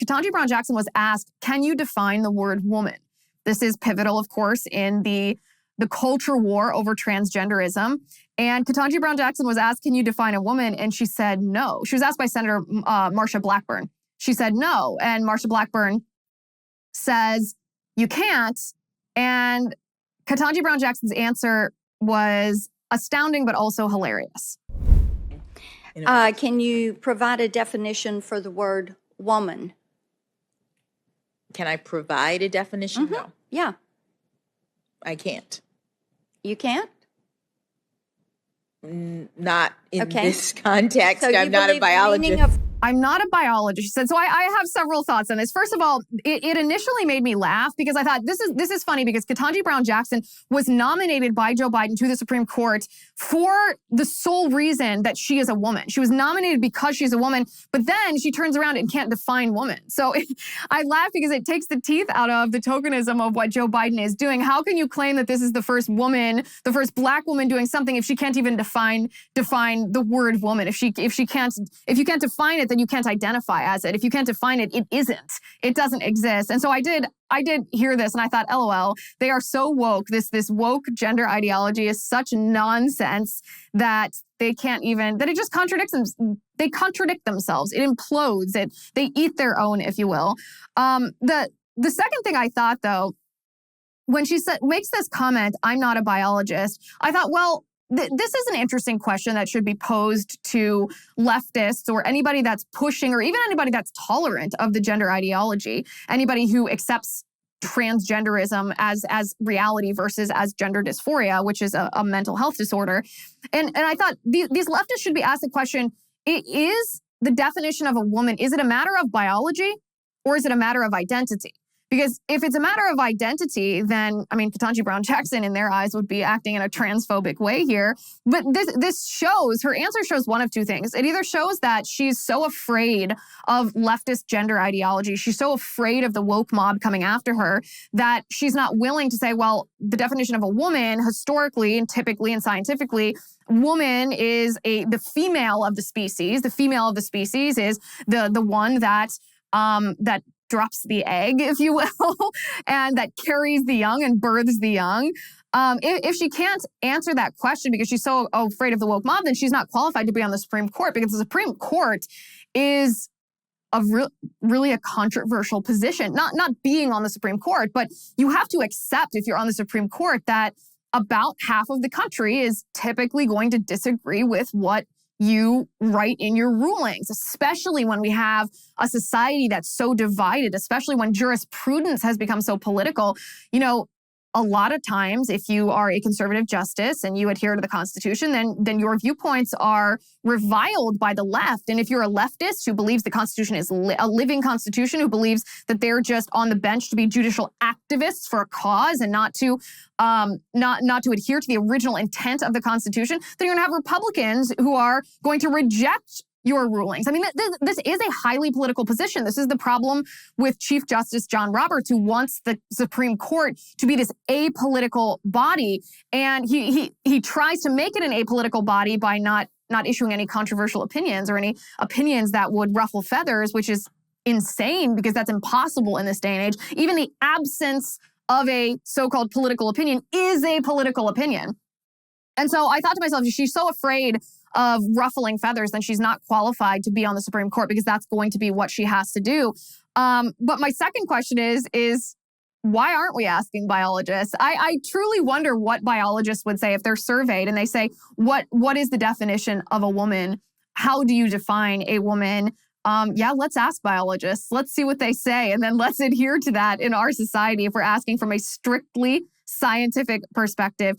Ketanji Brown Jackson was asked, can you define the word woman? This is pivotal, of course, in the culture war over transgenderism. And Ketanji Brown Jackson was asked, can you define a woman? And she said no. She was asked by Senator Marsha Blackburn. She said no. And Marsha Blackburn says, you can't. And Ketanji Brown Jackson's answer was astounding, but also hilarious. Can you provide a definition for the word woman? Can I provide a definition? Mm-hmm. No. Yeah. I can't. You can't? Not in this context. So I'm not a biologist. I'm not a biologist, she said. So I have several thoughts on this. First of all, it initially made me laugh because I thought this is funny because Ketanji Brown Jackson was nominated by Joe Biden to the Supreme Court for the sole reason that she is a woman. She was nominated because she's a woman, but then she turns around and can't define woman. So I laugh because it takes the teeth out of the tokenism of what Joe Biden is doing. How can you claim that this is the first woman, the first Black woman doing something if she can't even define the word woman? If you can't define it, then you can't identify as it. If you can't define it, it isn't. It doesn't exist. And so I did hear this and I thought, LOL, they are so woke. This woke gender ideology is such nonsense that they can't even, that it just contradicts them. They contradict themselves. It implodes. They eat their own, if you will. The second thing I thought though, when she makes this comment, I'm not a biologist, I thought, well, this is an interesting question that should be posed to leftists or anybody that's pushing or even anybody that's tolerant of the gender ideology, anybody who accepts transgenderism as reality versus as gender dysphoria, which is a mental health disorder. And I thought these leftists should be asked the question, is the definition of a woman, is it a matter of biology or is it a matter of identity? Because if it's a matter of identity, then, I mean, Ketanji Brown Jackson in their eyes would be acting in a transphobic way here. But her answer shows one of two things. It either shows that she's so afraid of leftist gender ideology, she's so afraid of the woke mob coming after her, that she's not willing to say, well, the definition of a woman historically and typically and scientifically, woman is the female of the species. The female of the species is the one that drops the egg, if you will, and that carries the young and births the young. If she can't answer that question because she's so afraid of the woke mob, then she's not qualified to be on the Supreme Court, because the Supreme Court is really a controversial position. Not being on the Supreme Court, but you have to accept, if you're on the Supreme Court, that about half of the country is typically going to disagree with what you write in your rulings, especially when we have a society that's so divided, especially when jurisprudence has become so political. You know, a lot of times, if you are a conservative justice and you adhere to the Constitution, then your viewpoints are reviled by the left. And if you're a leftist who believes the Constitution is a living Constitution, who believes that they're just on the bench to be judicial activists for a cause and not to adhere to the original intent of the Constitution, then you're going to have Republicans who are going to reject your rulings. I mean, this is a highly political position. This is the problem with Chief Justice John Roberts, who wants the Supreme Court to be this apolitical body. And he tries to make it an apolitical body by not issuing any controversial opinions or any opinions that would ruffle feathers, which is insane because that's impossible in this day and age. Even the absence of a so-called political opinion is a political opinion. And so I thought to myself, if she's so afraid of ruffling feathers, then she's not qualified to be on the Supreme Court, because that's going to be what she has to do. But my second question is why aren't we asking biologists? I truly wonder what biologists would say if they're surveyed and they say, what is the definition of a woman? How do you define a woman? Let's ask biologists. Let's see what they say. And then let's adhere to that in our society if we're asking from a strictly scientific perspective.